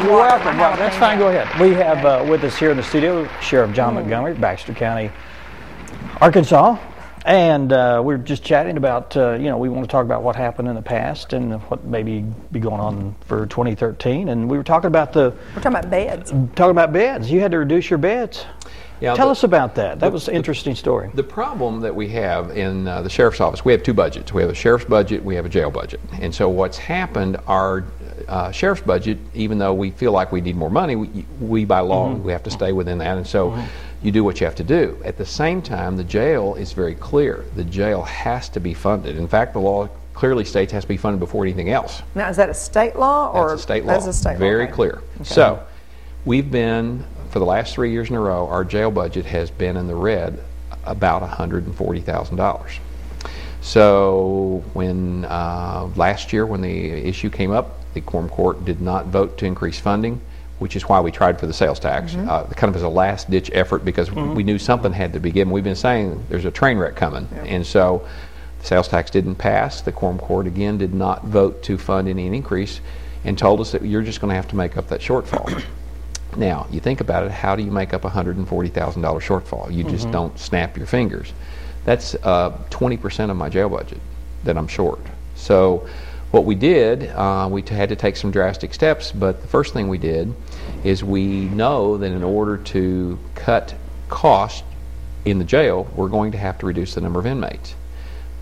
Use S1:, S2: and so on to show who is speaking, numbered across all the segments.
S1: You're welcome. Well, that's fine. Go ahead. We have with us here in the studio Sheriff John Montgomery, Baxter County, Arkansas. And we were just chatting about, we want to talk about what happened in the past and what maybe be going on for 2013. And we were talking about
S2: We're talking about beds.
S1: Talking about beds. You had to reduce your beds.
S3: Yeah,
S1: Tell us about that. That was an interesting story.
S3: The problem that we have in the Sheriff's Office, we have two budgets. We have a Sheriff's budget, we have a jail budget. And so what's happened, our Sheriff's budget, even though we feel like we need more money, we by law, we have to stay within that. And so you do what you have to do. At the same time, the jail is very clear. The jail has to be funded. In fact, the law clearly states it has to be funded before anything else.
S2: Now, is that a state law? Or
S3: that's a state law.
S2: That's a state law.
S3: Very
S2: okay.
S3: clear. Okay. So we've been, for the last 3 years in a row, our jail budget has been in the red about $140,000. So when last year when the issue came up, the quorum court did not vote to increase funding, which is why we tried for the sales tax, kind of as a last-ditch effort because we knew something had to be given. We've been saying there's a train wreck coming, and so the sales tax didn't pass. The quorum court again did not vote to fund any increase and told us that you're just going to have to make up that shortfall. Now, you think about it, how do you make up a $140,000 shortfall? You just don't snap your fingers. That's 20% of my jail budget that I'm short. So what we did, we had to take some drastic steps, but the first thing we did is we know that in order to cut costs in the jail, we're going to have to reduce the number of inmates.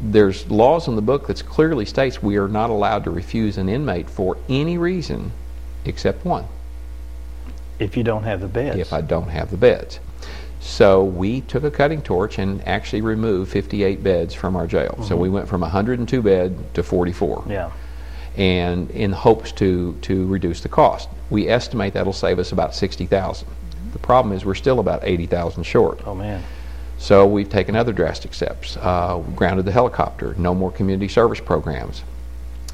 S3: There's laws in the book that clearly states we are not allowed to refuse an inmate for any reason except one.
S1: If you don't have the beds.
S3: If I don't have the beds. So we took a cutting torch and actually removed 58 beds from our jail. So we went from 102 bed to 44.
S1: Yeah.
S3: And in hopes to reduce the cost. We estimate that'll save us about $60,000. The problem is we're still about $80,000 short.
S1: Oh man.
S3: So we've taken other drastic steps. We grounded the helicopter, no more community service programs.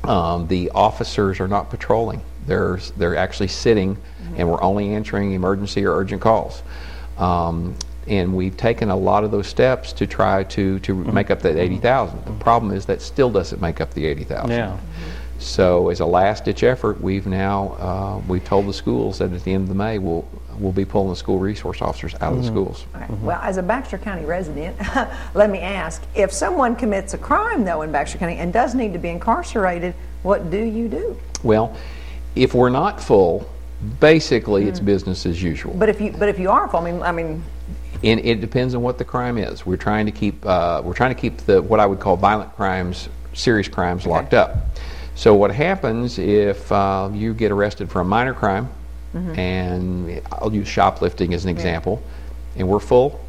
S3: The officers are not patrolling. They're actually sitting and we're only answering emergency or urgent calls. And we've taken a lot of those steps to try to make up that $80,000. The problem is that still doesn't make up the $80,000.
S1: Yeah.
S3: So as a last-ditch effort, we've now we've told the schools that at the end of May we'll be pulling the school resource officers out of the schools.
S2: Okay. Well, as a Baxter County resident, let me ask, if someone commits a crime though in Baxter County and does need to be incarcerated, what do you do?
S3: Well, if we're not full, basically it's business as usual.
S2: But if you are full, I mean.
S3: And it depends on what the crime is. We're trying to keep the what I would call violent crimes, serious crimes locked up. So what happens if you get arrested for a minor crime, and I'll use shoplifting as an example, and we're full,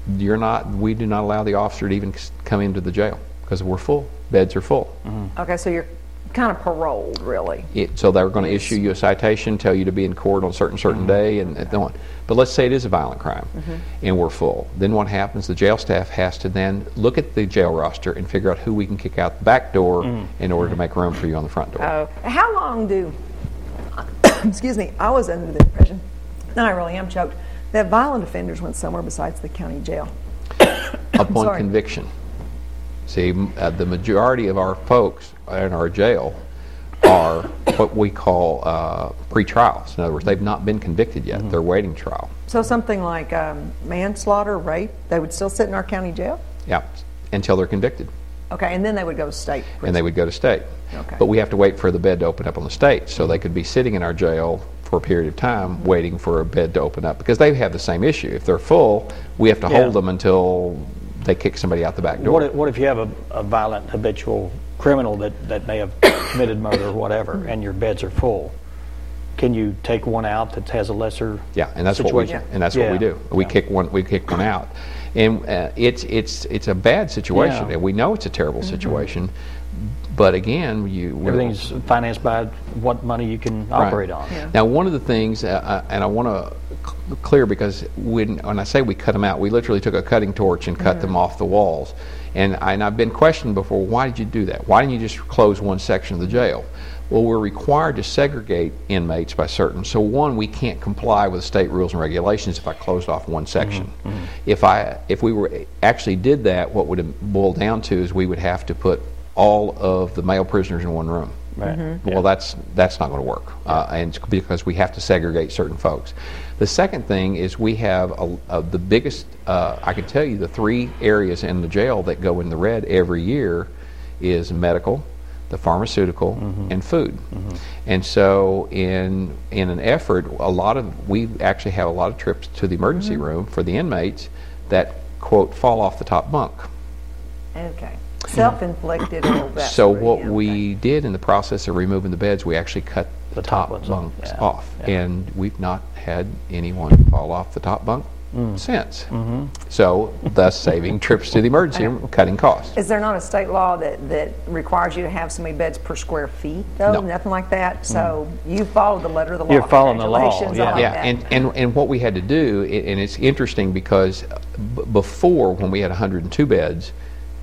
S3: we do not allow the officer to even come into the jail because we're full. Beds are full.
S2: Okay, so you're kind of paroled, really.
S3: So they're going to issue you a citation, tell you to be in court on a certain day, and so on. But let's say it is a violent crime, and we're full. Then what happens? The jail staff has to then look at the jail roster and figure out who we can kick out the back door in order to make room for you on the front door.
S2: How long do, excuse me, I was under the impression, and I really am choked, that violent offenders went somewhere besides the county jail.
S3: Upon conviction. See, the majority of our folks in our jail are what we call pre-trials. In other words, they've not been convicted yet. They're waiting trial.
S2: So something like manslaughter, rape, they would still sit in our county jail?
S3: Yeah, until they're convicted.
S2: Okay, and then they would go to state prison.
S3: And they would go to state.
S2: Okay.
S3: But we have to wait for the bed to open up on the state. So they could be sitting in our jail for a period of time waiting for a bed to open up because they have the same issue. If they're full, we have to hold them until they kick somebody out the back door.
S1: What if you have a violent habitual criminal that may have committed murder or whatever, and your beds are full? Can you take one out that has a lesser
S3: and that's
S1: situation?
S3: what we do. We kick one out, and it's a bad situation, and we know it's a terrible situation. But again,
S1: everything's financed by what money you can operate on.
S2: Yeah.
S3: Now, one of the things, and I want to clear, because when I say we cut them out, we literally took a cutting torch and cut them off the walls. And I've been questioned before, why did you do that? Why didn't you just close one section of the jail? Well, we're required to segregate inmates by certain. So one, we can't comply with state rules and regulations if I closed off one section. If we were actually did that, what would it boil down to is we would have to put all of the male prisoners in one room.
S1: Right.
S3: Well, that's not going to work, and it's because we have to segregate certain folks. The second thing is we have the biggest. I can tell you the 3 areas in the jail that go in the red every year is medical, the pharmaceutical, and food. And so in an effort, we actually have a lot of trips to the emergency room for the inmates that, quote, fall off the top bunk.
S2: Okay. Self-inflicted or that
S3: So
S2: sort of,
S3: what
S2: yeah,
S3: we did in the process of removing the beds, we actually cut the top
S1: ones
S3: bunks
S1: off.
S3: off.
S1: Yeah.
S3: And we've not had anyone fall off the top bunk since. So thus saving trips to the emergency room, cutting costs.
S2: Is there not a state law that requires you to have so many beds per square feet, though?
S3: No.
S2: Nothing like that? So you followed the letter of the law.
S1: You're following the law,
S2: Congratulations
S1: yeah.
S2: on
S3: Yeah,
S2: that.
S3: and what we had to do, and it's interesting because before, when we had 102 beds,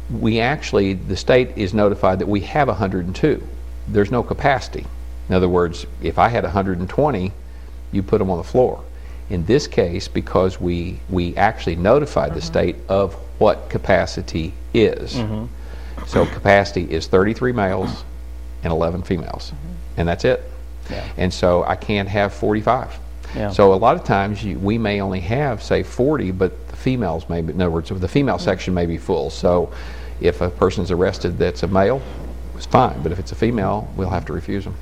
S3: the state is notified that we have 102. There's no capacity. In other words, if I had 120, you put them on the floor. In this case, because we actually notified the state of what capacity is. So capacity is 33 males and 11 females, and that's it.
S1: Yeah.
S3: And so I can't have 45.
S1: Yeah.
S3: So a lot of times we may only have, say, 40, but the females may be, in other words, the female section may be full. So if a person's arrested that's a male, it's fine, but if it's a female, we'll have to refuse them.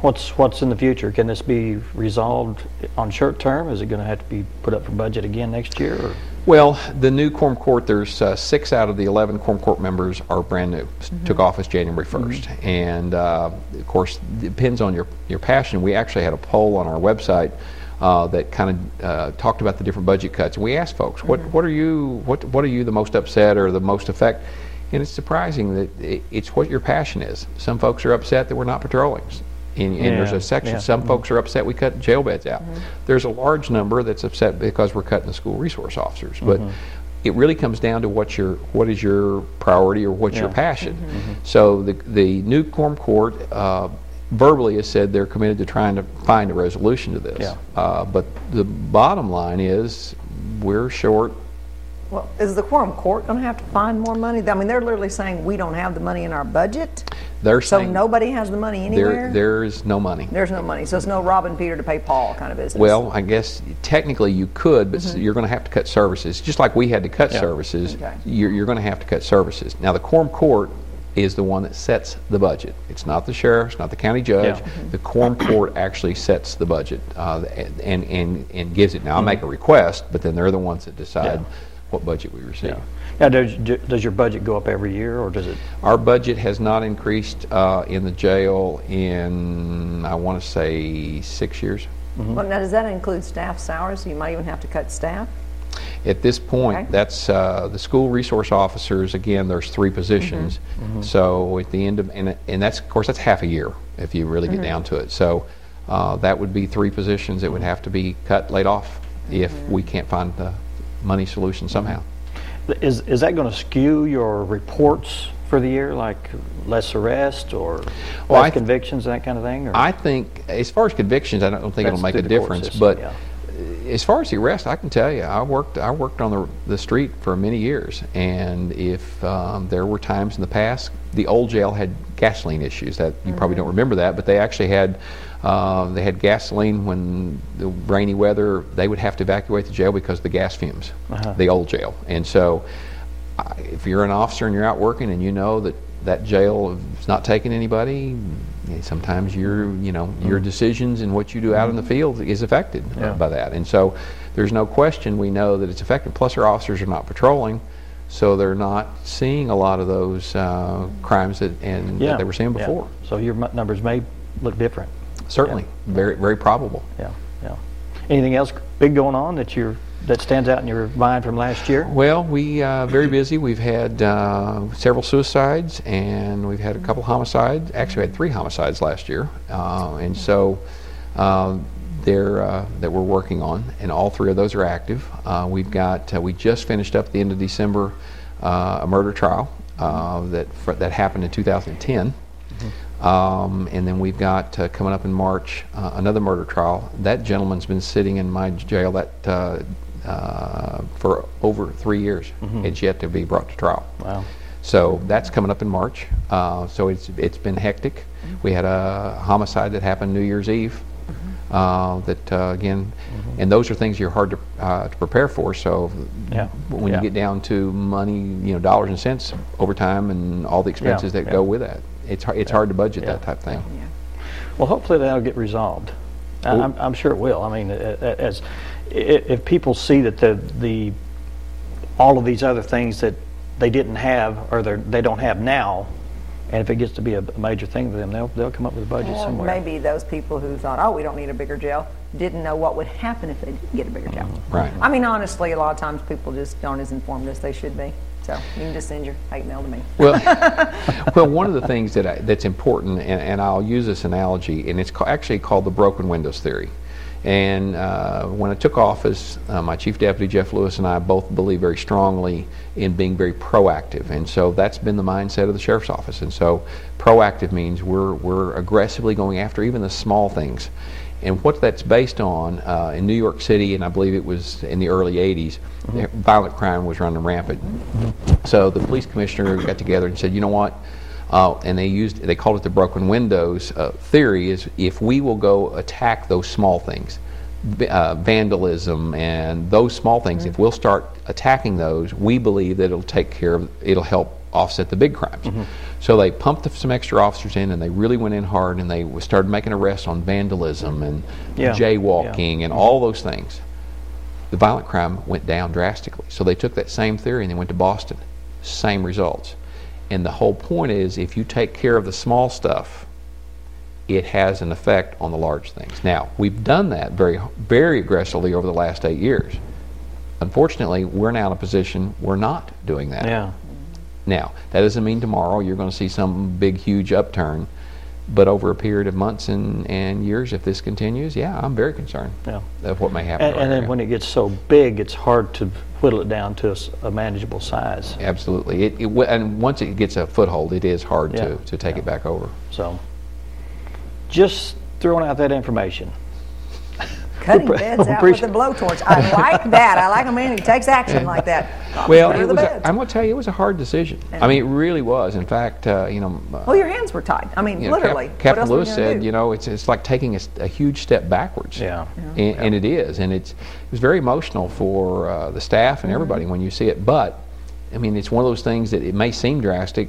S1: What's in the future? Can this be resolved on short term? Is it going to have to be put up for budget again next year? Or?
S3: Well, the new quorum court, there's 6 out of the 11 quorum court members are brand new. Took office January 1st. And of course, it depends on your passion. We actually had a poll on our website that kind of talked about the different budget cuts. And we asked folks, what are you the most upset or the most affect? And it's surprising that it's what your passion is. Some folks are upset that we're not patrolling. And there's a section, some folks are upset we cut jail beds out. There's a large number that's upset because we're cutting the school resource officers. But it really comes down to what is your priority or what's your passion. So the new quorum court verbally has said they're committed to trying to find a resolution to this. But the bottom line is we're short.
S2: Well, is the quorum court going to have to find more money? I mean, they're literally saying we don't have the money in our budget.
S3: They're
S2: So
S3: saying
S2: nobody has the money anywhere?
S3: there is no money.
S2: There's no money. So it's no robbing Peter to pay Paul kind of business.
S3: Well, I guess technically you could, but you're going to have to cut services. Just like we had to cut services, you're going to have to cut services. Now, the quorum court is the one that sets the budget. It's not the sheriff, it's not the county judge. The quorum court actually sets the budget and gives it. Now, I make a request, but then they're the ones that decide what budget we receive.
S1: Now, does your budget go up every year, or does it?
S3: Our budget has not increased in the jail in, I want to say, 6 years.
S2: Well, now, does that include staff salaries? You might even have to cut staff?
S3: At this point, that's the school resource officers. Again, there's 3 positions. So at the end of, and that's, of course, that's half a year if you really get down to it. So that would be 3 positions that would have to be cut, laid off, if we can't find the money solution somehow.
S1: Is that going to skew your reports for the year, like less arrest or less convictions, that kind of thing? Or?
S3: I think, as far as convictions, I don't think it'll make a difference. But as far as the arrest, I can tell you, I worked on the street for many years, and if there were times in the past, the old jail had gasoline issues. That you probably don't remember that, but they actually had gasoline when the rainy weather. They would have to evacuate the jail because of the gas fumes, the old jail. And so if you're an officer and you're out working and you know that jail is not taking anybody, sometimes your decisions and what you do out in the field is affected by that. And so there's no question we know that it's affected. Plus our officers are not patrolling, so they're not seeing a lot of those crimes that they were seeing before.
S1: So your numbers may look different.
S3: Certainly, very, very probable.
S1: Yeah. Anything else big going on that stands out in your mind from last year?
S3: Well, we very busy. We've had several suicides, and we've had a couple homicides. Actually, we had 3 homicides last year, and so that we're working on, and all 3 of those are active. We just finished up at the end of December a murder trial that happened in 2010. And then we've got coming up in March another murder trial. That gentleman's been sitting in my jail for over 3 years. It's yet to be brought to trial.
S1: Wow.
S3: So that's coming up in March. So it's been hectic. We had a homicide that happened New Year's Eve. Again, and those are things you're hard to prepare for. So when you get down to money, dollars and cents over time and all the expenses that go with that, it's hard to budget that type of thing.
S2: Yeah.
S1: Well, hopefully that'll get resolved. I'm sure it will. I mean, if people see that all of these other things that they didn't have or they don't have now, and if it gets to be a major thing for them, they'll come up with a budget somewhere.
S2: Maybe those people who thought, oh, we don't need a bigger jail, didn't know what would happen if they didn't get a bigger jail.
S3: Right.
S2: I mean, honestly, a lot of times people just aren't as informed as they should be. So you can just send your hate mail to me.
S3: Well, one of the things that's important, and I'll use this analogy, and it's actually called the broken windows theory. And when I took office, my chief deputy, Jeff Lewis, and I both believe very strongly in being very proactive. And so that's been the mindset of the sheriff's office. And so proactive means we're aggressively going after even the small things. And what that's based on, in New York City, and I believe it was in the early 80s, violent crime was running rampant. So the police commissioner got together and said, you know what? And they called it the broken windows theory, is if we will go attack those small things, vandalism and those small things, if we'll start attacking those, we believe that it'll help offset the big crimes. So they pumped some extra officers in, and they really went in hard, and they started making arrests on vandalism and jaywalking and all those things. The violent crime went down drastically. So they took that same theory and they went to Boston. Same results. And the whole point is, if you take care of the small stuff, it has an effect on the large things. Now, we've done that very, very aggressively over the last 8 years. Unfortunately, we're now in a position we're not doing that.
S1: Yeah.
S3: Now, that doesn't mean tomorrow you're going to see some big, huge upturn, but over a period of months and years, if this continues, I'm very concerned of what may happen.
S1: And then when it gets so big, it's hard to whittle it down to a manageable size.
S3: Absolutely. And once it gets a foothold, it is hard to take it back over.
S1: So, just throwing out that information.
S2: Cutting beds out with a blowtorch. I like that. I like a man who takes action like that.
S3: Well, I'm going to tell you, it was a hard decision. I mean, it really was. In fact,
S2: well, your hands were tied. I mean, literally.
S3: Captain Lewis said, it's like taking a huge step backwards. And it is. And it was very emotional for the staff and everybody when you see it. But, I mean, it's one of those things that it may seem drastic,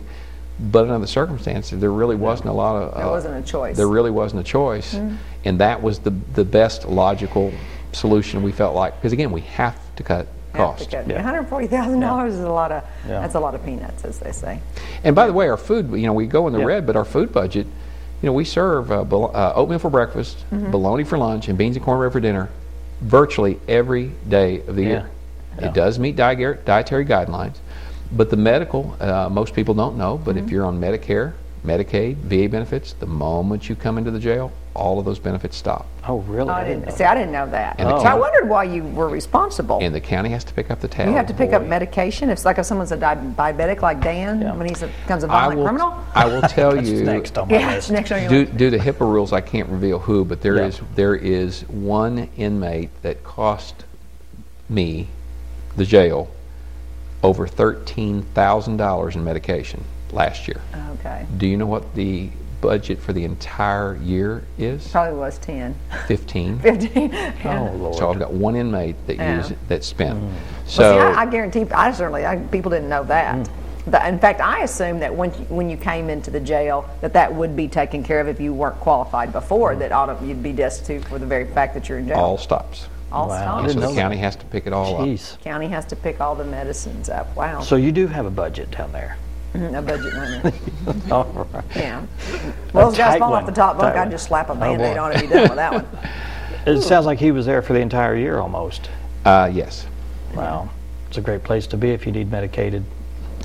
S3: but under the circumstances, there really wasn't a lot of...
S2: there wasn't a choice.
S3: There really wasn't a choice. And that was the best logical solution we felt like. Because, again, we have to cut costs.
S2: $140,000 is a lot of... That's a lot of peanuts, as they say.
S3: And by the way, our food, we go in the red, but our food budget, we serve oatmeal for breakfast, bologna for lunch, and beans and cornbread for dinner virtually every day of the year. It does meet dietary guidelines. But the medical, most people don't know, but if you're on Medicare, Medicaid, VA benefits, the moment you come into the jail, all of those benefits stop.
S1: Oh, really?
S2: I didn't know that. So I wondered why you were responsible.
S3: And the county has to pick up the tab.
S2: You have to pick up medication? If someone's a diabetic like Dan, when he becomes a violent criminal?
S3: I will tell you.
S1: Next on my list.
S2: Next on your list.
S3: Due to HIPAA rules, I can't reveal who, but there is one inmate that cost me, the jail, over $13,000 in medication last year.
S2: Okay.
S3: Do you know what the budget for the entire year is?
S2: Probably was 10.
S3: 15.
S2: 15.
S1: Oh, Lord.
S3: So I've got one inmate that spent.
S2: So well, see, I guarantee, people didn't know that. In fact, I assumed that when you came into the jail, that would be taken care of if you weren't qualified before, that you'd be destitute for the very fact that you're in jail.
S3: All stops.
S2: All stops.
S3: So the county has to pick it all up.
S2: County has to pick all the medicines up. Wow.
S1: So you do have a budget down there.
S2: A budget limit.
S1: All right.
S2: Yeah. Well, those guys fall off the top bunk, I'd just slap a Band-Aid on it and be done with that one.
S1: It sounds like he was there for the entire year almost.
S3: Yes.
S1: Wow. It's a great place to be if you need medicated.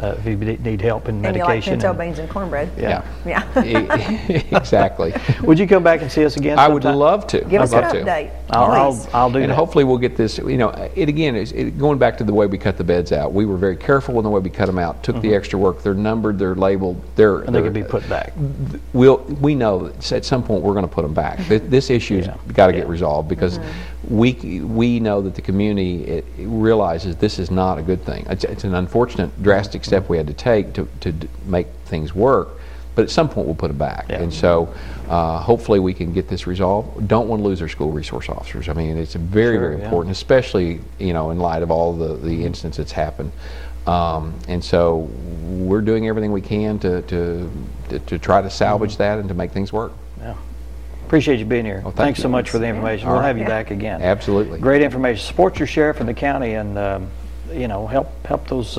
S1: If you need help in medication.
S2: And you like pinto beans and cornbread.
S1: Yeah.
S3: Exactly.
S1: Would you come back and see us again sometime?
S3: I would love to.
S2: Give us an update.
S1: I'll do that.
S3: And hopefully we'll get this, going back to the way we cut the beds out. We were very careful in the way we cut them out, took the extra work. They're numbered, they're labeled.
S1: And they can be put back.
S3: We know that at some point we're going to put them back. This issue's got to get resolved because we know that the community it realizes this is not a good thing. It's an unfortunate, drastic step we had to take to make things work, but at some point we'll put it back.
S1: Yeah.
S3: And so hopefully we can get this resolved. Don't want to lose our school resource officers. I mean, it's very,
S1: Sure,
S3: very important, especially in light of all the incidents that's happened. And so we're doing everything we can to try to salvage that and to make things work.
S1: Yeah. Appreciate you being here.
S3: Well,
S1: Thanks
S3: you.
S1: so much for the information.
S3: All
S1: We'll
S3: right.
S1: have you back again.
S3: Absolutely.
S1: Great information. Support your sheriff in the county, and help those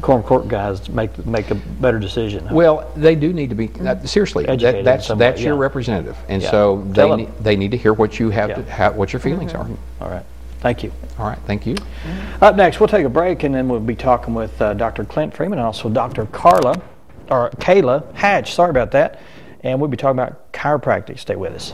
S1: quorum court guys make a better decision.
S3: Well, they do need to be seriously.
S1: Educated
S3: That's
S1: in some way,
S3: your
S1: yeah.
S3: representative, and
S1: Yeah.
S3: so
S1: Tell them.
S3: they need to hear what you have
S1: Yeah.
S3: what your feelings are.
S1: All right. Thank you.
S3: All right. Thank you.
S1: Up next, we'll take a break, and then we'll be talking with Dr. Clint Freeman and also Dr. Kayla Hatch. Sorry about that. And we'll be talking about chiropractic. Stay with us.